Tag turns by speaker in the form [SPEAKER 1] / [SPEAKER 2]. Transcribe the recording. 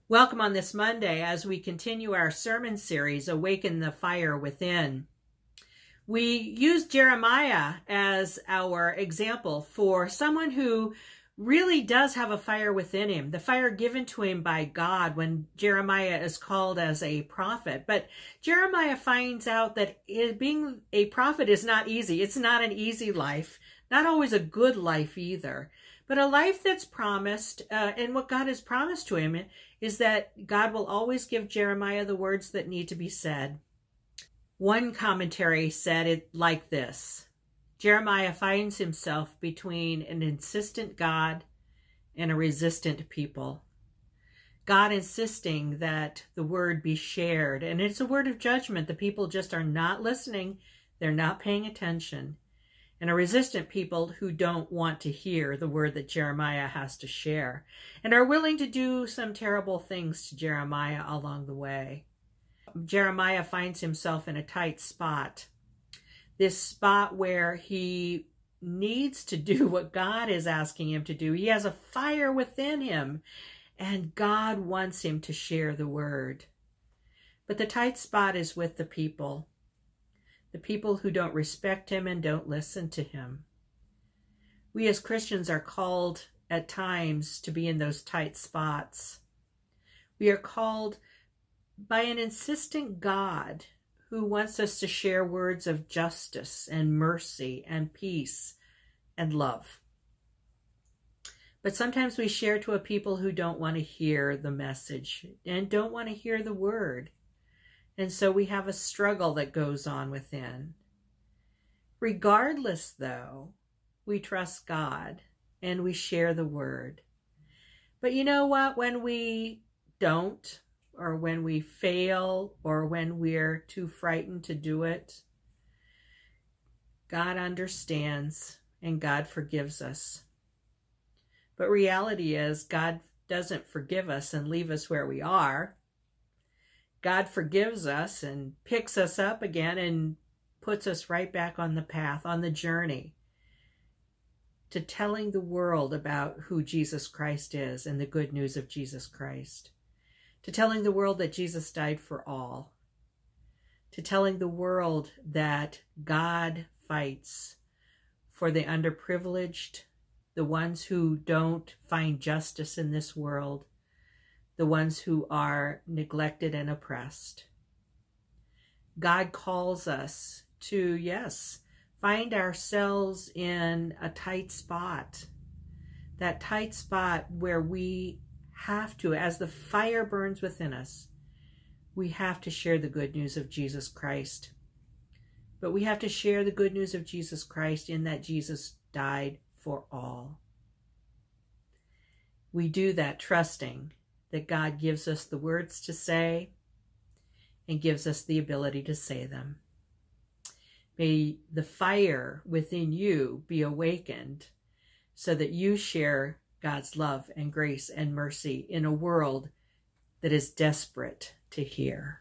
[SPEAKER 1] Welcome on this Monday as we continue our sermon series, Awaken the Fire Within. We use Jeremiah as our example for someone who really does have a fire within him, the fire given to him by God when Jeremiah is called as a prophet. But Jeremiah finds out that being a prophet is not easy. It's not an easy life, not always a good life either, but a life that's promised, and what God has promised to him is that God will always give Jeremiah the words that need to be said. One commentary said it like this: Jeremiah finds himself between an insistent God and a resistant people. God insisting that the word be shared, and it's a word of judgment. The people just are not listening. They're not paying attention. And a resistant people who don't want to hear the word that Jeremiah has to share and are willing to do some terrible things to Jeremiah along the way. Jeremiah finds himself in a tight spot, this spot where he needs to do what God is asking him to do. He has a fire within him, and God wants him to share the word. But the tight spot is with the people who don't respect him and don't listen to him. We as Christians are called at times to be in those tight spots. We are called by an insistent God who wants us to share words of justice and mercy and peace and love. But sometimes we share to a people who don't want to hear the message and don't want to hear the word. And so we have a struggle that goes on within. Regardless, though, we trust God and we share the word. But you know what? When we don't, or when we fail, or when we're too frightened to do it, God understands and God forgives us. But reality is, God doesn't forgive us and leave us where we are. God forgives us and picks us up again and puts us right back on the path, on the journey to telling the world about who Jesus Christ is and the good news of Jesus Christ, to telling the world that Jesus died for all, to telling the world that God fights for the underprivileged, the ones who don't find justice in this world, the ones who are neglected and oppressed. God calls us to, yes, find ourselves in a tight spot, that tight spot where we have to, as the fire burns within us, we have to share the good news of Jesus Christ. But we have to share the good news of Jesus Christ in that Jesus died for all. We do that trusting that God gives us the words to say and gives us the ability to say them. May the fire within you be awakened so that you share God's love and grace and mercy in a world that is desperate to hear.